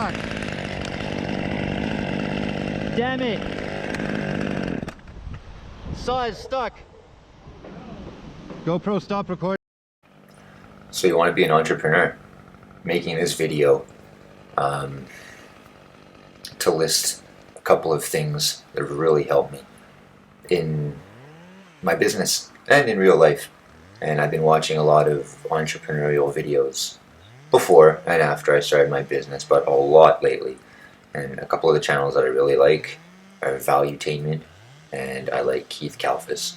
stuck. Damn it. Saw is stuck. GoPro, stop recording. So you want to be an entrepreneur? Making this video to list a couple of things that really helped me in my business and in real life. And I've been watching a lot of entrepreneurial videos before and after I started my business, but a lot lately. And a couple of the channels that I really like are Valuetainment, and I like Keith Kalfas.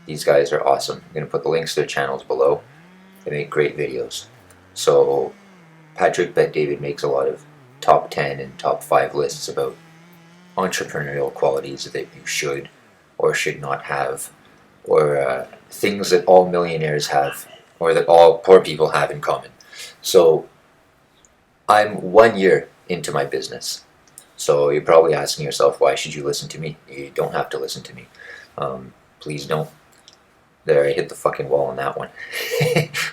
These guys are awesome. I'm going to put the links to their channels below. They make great videos. So Patrick Bet-David makes a lot of top 10 and top 5 lists about entrepreneurial qualities that you should or should not have, or things that all millionaires have or that all poor people have in common. So I'm 1 year into my business. So you're probably asking yourself, why should you listen to me? You don't have to listen to me. Please don't. There, I hit the fucking wall on that one.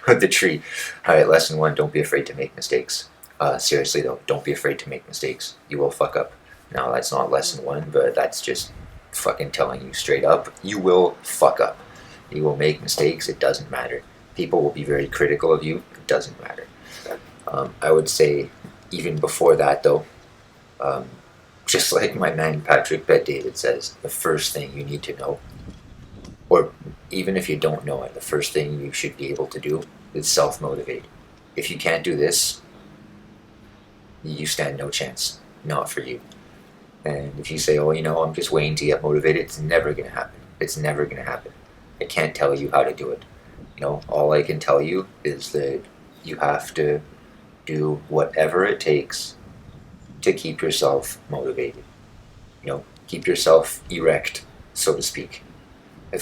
With the tree. Alright, lesson 1, don't be afraid to make mistakes. Seriously though, don't be afraid to make mistakes. You will fuck up. Now that's not lesson 1, but that's just fucking telling you straight up. You will fuck up. You will make mistakes, it doesn't matter. People will be very critical of you, it doesn't matter. I would say, even before that though, just like my man Patrick Bet-David says, the first thing you need to know, or even if you don't know it, the first thing you should be able to do is self-motivate. If you can't do this, you stand no chance. Not for you. And if you say, oh, you know, I'm just waiting to get motivated, it's never going to happen. It's never going to happen. I can't tell you how to do it. You know, all I can tell you is that you have to do whatever it takes to keep yourself motivated. You know, keep yourself erect, so to speak.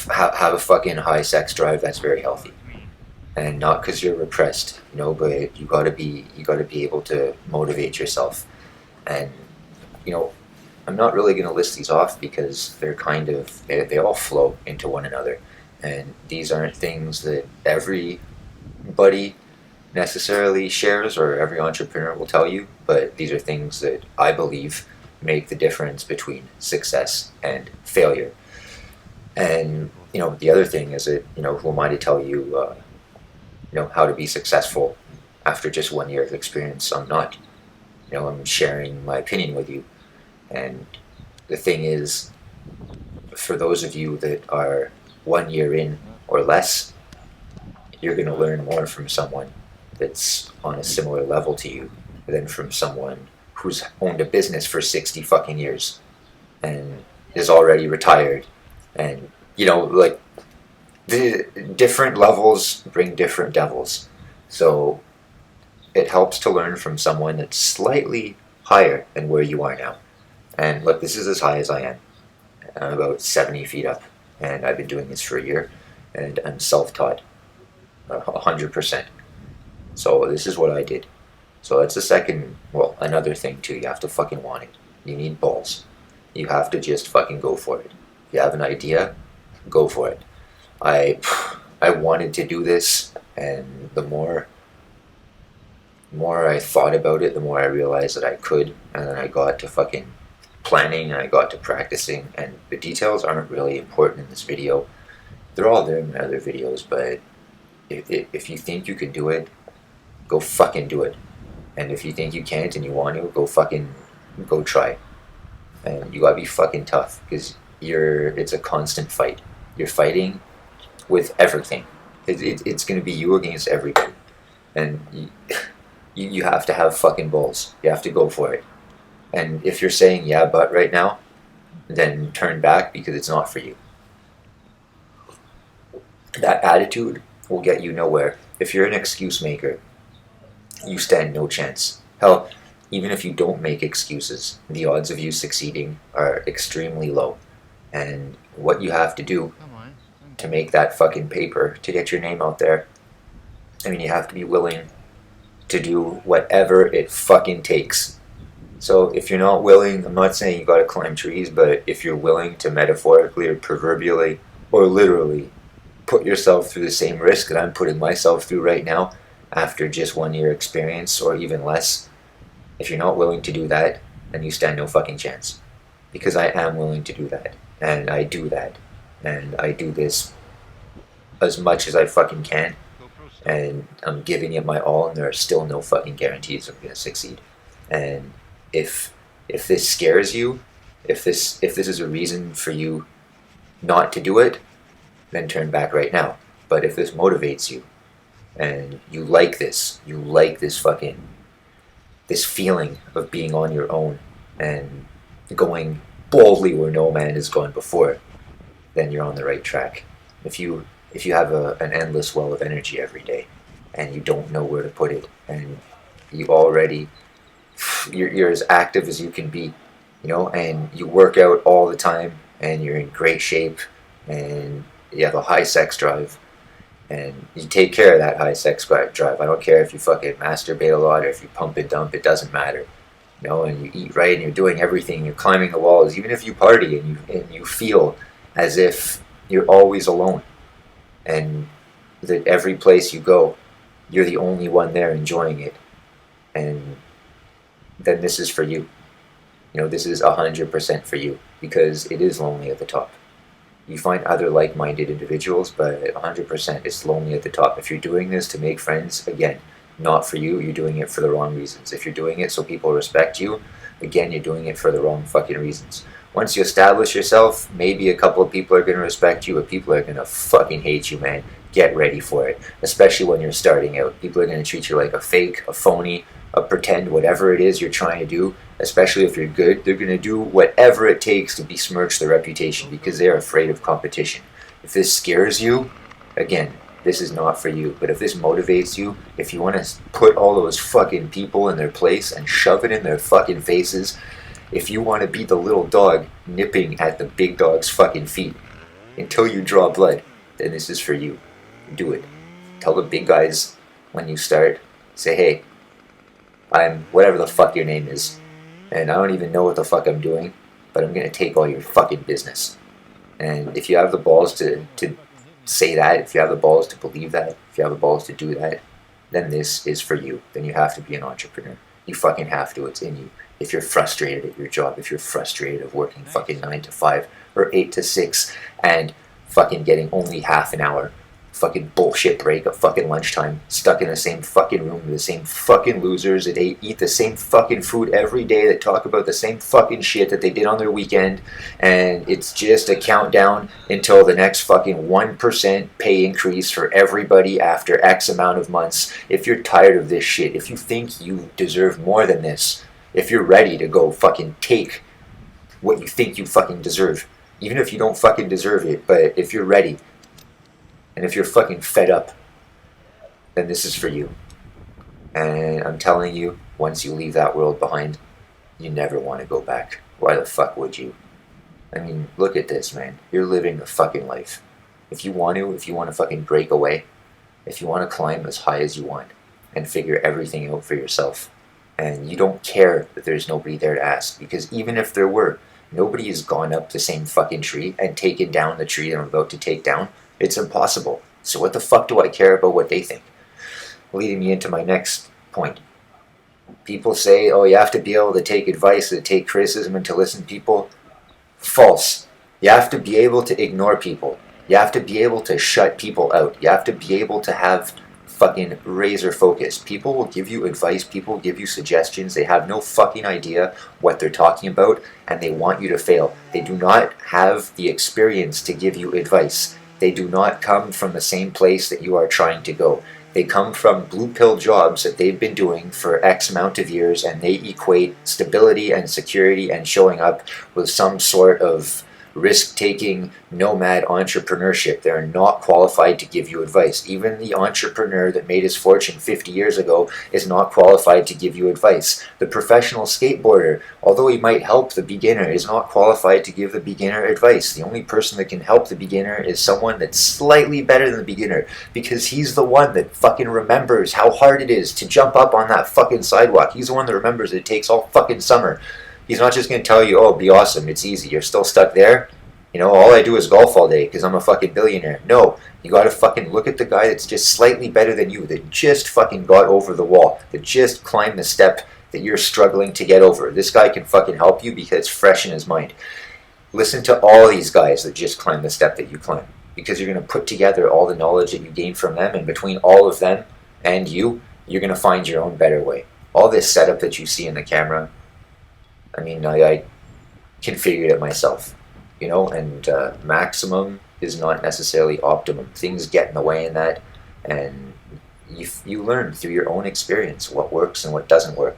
Have a fucking high sex drive, that's very healthy. And not because you're repressed, you know, but you gotta be able to motivate yourself. And, you know, I'm not really going to list these off because they're kind of, they all flow into one another. And these aren't things that everybody necessarily shares or every entrepreneur will tell you, but these are things that I believe make the difference between success and failure. And, you know, the other thing is that, you know, who am I to tell you, you know, how to be successful after just 1 year of experience? I'm not. You know, I'm sharing my opinion with you. And the thing is, for those of you that are 1 year in or less, you're going to learn more from someone that's on a similar level to you than from someone who's owned a business for 60 fucking years and is already retired. And, you know, like, the different levels bring different devils. So it helps to learn from someone that's slightly higher than where you are now. And look, this is as high as I am. I'm about 70 feet up, and I've been doing this for a year, and I'm self-taught, 100%. So this is what I did. So that's the second, well, another thing too. You have to fucking want it. You need balls. You have to just fucking go for it. If you have an idea, go for it. I wanted to do this, and the more I thought about it, the more I realized that I could, and then I got to fucking planning, and I got to practicing, and the details aren't really important in this video. They're all there in my other videos, but if you think you can do it, go fucking do it. And if you think you can't and you want to, go try. And you gotta be fucking tough, because it's a constant fight. You're fighting with everything. It's gonna be you against everybody. And you have to have fucking balls. You have to go for it. And if you're saying yeah but right now, then turn back, because it's not for you. That attitude will get you nowhere. If you're an excuse maker, you stand no chance. Hell, even if you don't make excuses, the odds of you succeeding are extremely low. And what you have to do to make that fucking paper, to get your name out there, I mean, you have to be willing to do whatever it fucking takes. So if you're not willing, I'm not saying you gotta climb trees, but if you're willing to metaphorically or proverbially or literally put yourself through the same risk that I'm putting myself through right now after just 1 year experience or even less, If you're not willing to do that, then you stand no fucking chance. Because I am willing to do that. And I do that. And I do this as much as I fucking can. And I'm giving it my all, and there are still no fucking guarantees I'm gonna succeed. And if this scares you, if this is a reason for you not to do it, then turn back right now. But if this motivates you, and you like this fucking, this feeling of being on your own and going boldly where no man has gone before, then you're on the right track. If you have an endless well of energy every day, and you don't know where to put it, and you're as active as you can be, and you work out all the time, and you're in great shape, and you have a high sex drive, and you take care of that high sex drive. I don't care if you fucking masturbate a lot or if you pump and dump, it doesn't matter. And you eat right, and you're doing everything, you're climbing the walls, even if you party, and you feel as if you're always alone, and that every place you go, you're the only one there enjoying it, and then this is for you. This is 100% for you, because it is lonely at the top. You find other like-minded individuals, but 100% it's lonely at the top. If you're doing this to make friends, again, not for you, you're doing it for the wrong reasons. If you're doing it so people respect you, again, you're doing it for the wrong fucking reasons. Once you establish yourself, maybe a couple of people are going to respect you, but people are going to fucking hate you, man. Get ready for it, especially when you're starting out. People are going to treat you like a fake, a phony, a pretend, whatever it is you're trying to do, especially if you're good. They're going to do whatever it takes to besmirch their reputation because they're afraid of competition. If this scares you, again, this is not for you. But if this motivates you, if you want to put all those fucking people in their place and shove it in their fucking faces, if you want to be the little dog nipping at the big dog's fucking feet until you draw blood, then this is for you. Do it. Tell the big guys when you start, say, hey, I'm whatever the fuck your name is, and I don't even know what the fuck I'm doing, but I'm going to take all your fucking business. And if you have the balls to say that, if you have the balls to believe that, if you have the balls to do that, then this is for you. Then you have to be an entrepreneur. You fucking have to. It's in you. If you're frustrated at your job, if you're frustrated of working fucking 9 to 5 or 8 to 6 and fucking getting only half an hour fucking bullshit break at fucking lunchtime, stuck in the same fucking room with the same fucking losers that eat the same fucking food every day, that talk about the same fucking shit that they did on their weekend, and it's just a countdown until the next fucking 1% pay increase for everybody after X amount of months. If you're tired of this shit, if you think you deserve more than this, if you're ready to go fucking take what you think you fucking deserve, even if you don't fucking deserve it, but if you're ready, and if you're fucking fed up, then this is for you. And I'm telling you, once you leave that world behind, you never want to go back. Why the fuck would you? I mean, look at this, man. You're living a fucking life. If you want to fucking break away, if you want to climb as high as you want and figure everything out for yourself, and you don't care that there's nobody there to ask, because even if there were, nobody has gone up the same fucking tree and taken down the tree that I'm about to take down. It's impossible. So what the fuck do I care about what they think? Leading me into my next point. People say, oh, you have to be able to take advice, to take criticism, and to listen to people. False. You have to be able to ignore people. You have to be able to shut people out. You have to be able to have fucking razor focus. People will give you advice, people will give you suggestions, they have no fucking idea what they're talking about, and they want you to fail. They do not have the experience to give you advice. They do not come from the same place that you are trying to go. They come from blue pill jobs that they've been doing for X amount of years, and they equate stability and security and showing up with some sort of risk-taking nomad entrepreneurship. They're not qualified to give you advice. Even the entrepreneur that made his fortune 50 years ago is not qualified to give you advice. The professional skateboarder, although he might help the beginner, is not qualified to give the beginner advice. The only person that can help the beginner is someone that's slightly better than the beginner, because he's the one that fucking remembers how hard it is to jump up on that fucking sidewalk. He's the one that remembers that it takes all fucking summer. He's not just going to tell you, oh, be awesome, it's easy, you're still stuck there. All I do is golf all day because I'm a fucking billionaire. No, you got to fucking look at the guy that's just slightly better than you, that just fucking got over the wall, that just climbed the step that you're struggling to get over. This guy can fucking help you because it's fresh in his mind. Listen to all these guys that just climb the step that you climb, because you're going to put together all the knowledge that you gain from them, and between all of them and you're going to find your own better way. All this setup that you see in the camera, I mean, I configured it myself, you know, and maximum is not necessarily optimum. Things get in the way in that, and you learn through your own experience what works and what doesn't work.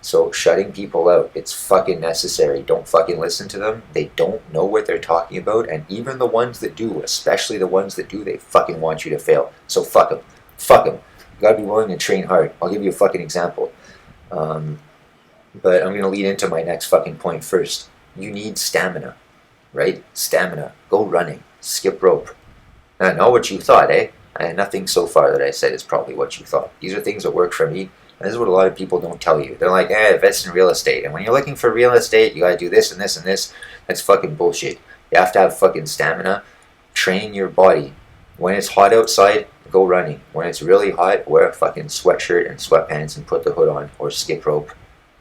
So shutting people out, it's fucking necessary. Don't fucking listen to them. They don't know what they're talking about, and even the ones that do, especially the ones that do, they fucking want you to fail. So fuck them. Fuck them. You gotta be willing to train hard. I'll give you a fucking example. But I'm gonna lead into my next fucking point first. You need stamina, right? Stamina. Go running. Skip rope. Now, I know what you thought, eh? Nothing so far that I said is probably what you thought. These are things that work for me. And this is what a lot of people don't tell you. They're like, invest in real estate. And when you're looking for real estate, you gotta do this and this and this. That's fucking bullshit. You have to have fucking stamina. Train your body. When it's hot outside, go running. When it's really hot, wear a fucking sweatshirt and sweatpants and put the hood on, or skip rope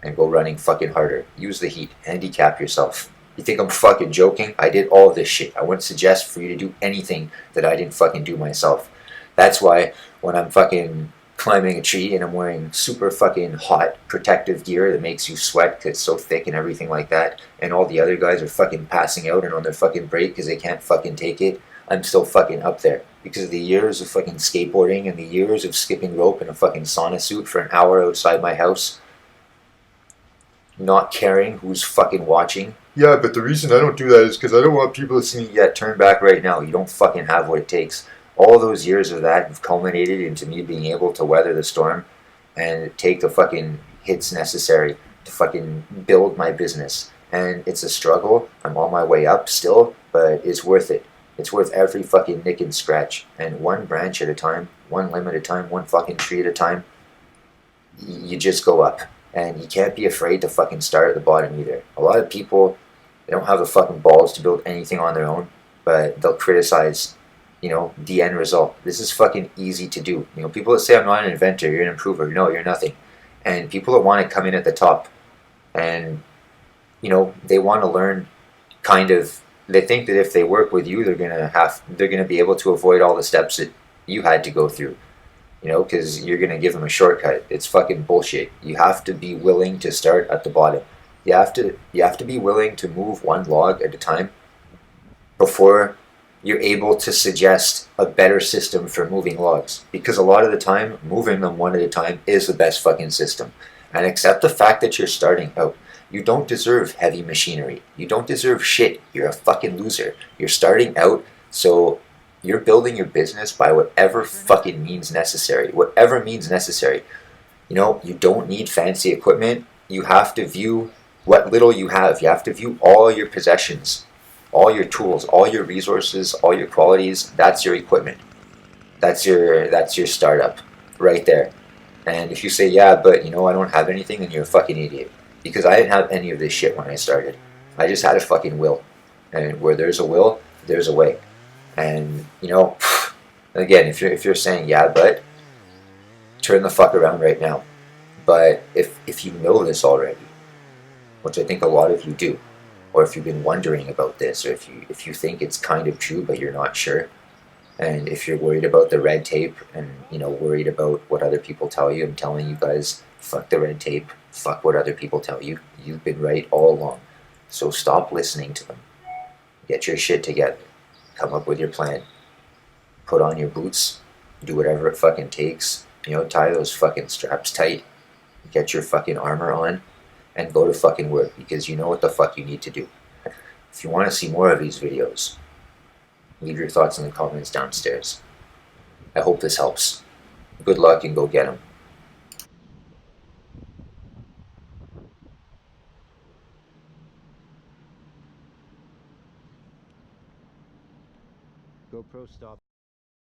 and go running fucking harder. Use the heat. Handicap yourself. You think I'm fucking joking? I did all of this shit. I wouldn't suggest for you to do anything that I didn't fucking do myself. That's why when I'm fucking climbing a tree and I'm wearing super fucking hot protective gear that makes you sweat because it's so thick and everything like that, and all the other guys are fucking passing out and on their fucking break because they can't fucking take it, I'm still fucking up there because of the years of fucking skateboarding and the years of skipping rope in a fucking sauna suit for an hour outside my house, not caring who's fucking watching. Yeah, but the reason I don't do that is because I don't want people to see me yet. Turn back right now. You don't fucking have what it takes. All those years of that have culminated into me being able to weather the storm and take the fucking hits necessary to fucking build my business. And it's a struggle. I'm on my way up still, but it's worth it. It's worth every fucking nick and scratch. And one branch at a time, one limb at a time, one fucking tree at a time, you just go up. And you can't be afraid to fucking start at the bottom either. A lot of people, they don't have the fucking balls to build anything on their own, but they'll criticize, you know, the end result. This is fucking easy to do. You know, people that say I'm not an inventor, you're an improver. No, you're nothing. And people that want to come in at the top and, you know, they want to learn kind of, they think that if they work with you, they're gonna be able to avoid all the steps that you had to go through. You know, because you're gonna give them a shortcut. It's fucking bullshit. You have to be willing to start at the bottom. You have to be willing to move one log at a time before you're able to suggest a better system for moving logs. Because a lot of the time, moving them one at a time is the best fucking system. And accept the fact that you're starting out. You don't deserve heavy machinery. You don't deserve shit. You're a fucking loser. You're starting out, so you're building your business by whatever fucking means necessary. Whatever means necessary. You know, you don't need fancy equipment. You have to view what little you have. You have to view all your possessions, all your tools, all your resources, all your qualities. That's your equipment. That's your startup right there. And if you say, yeah, but you know, I don't have anything, then you're a fucking idiot. Because I didn't have any of this shit when I started. I just had a fucking will. And where there's a will, there's a way. And, you know, again, if you're saying, yeah, but turn the fuck around right now. But if you know this already, which I think a lot of you do, or if you've been wondering about this, or if you think it's kind of true but you're not sure, and if you're worried about the red tape and, you know, worried about what other people tell you, I'm telling you guys, fuck the red tape, fuck what other people tell you. You've been right all along. So stop listening to them. Get your shit together. Come up with your plan. Put on your boots. Do whatever it fucking takes. You know, tie those fucking straps tight. Get your fucking armor on. And go to fucking work, because you know what the fuck you need to do. If you want to see more of these videos, leave your thoughts in the comments downstairs. I hope this helps. Good luck and go get them. GoPro stop.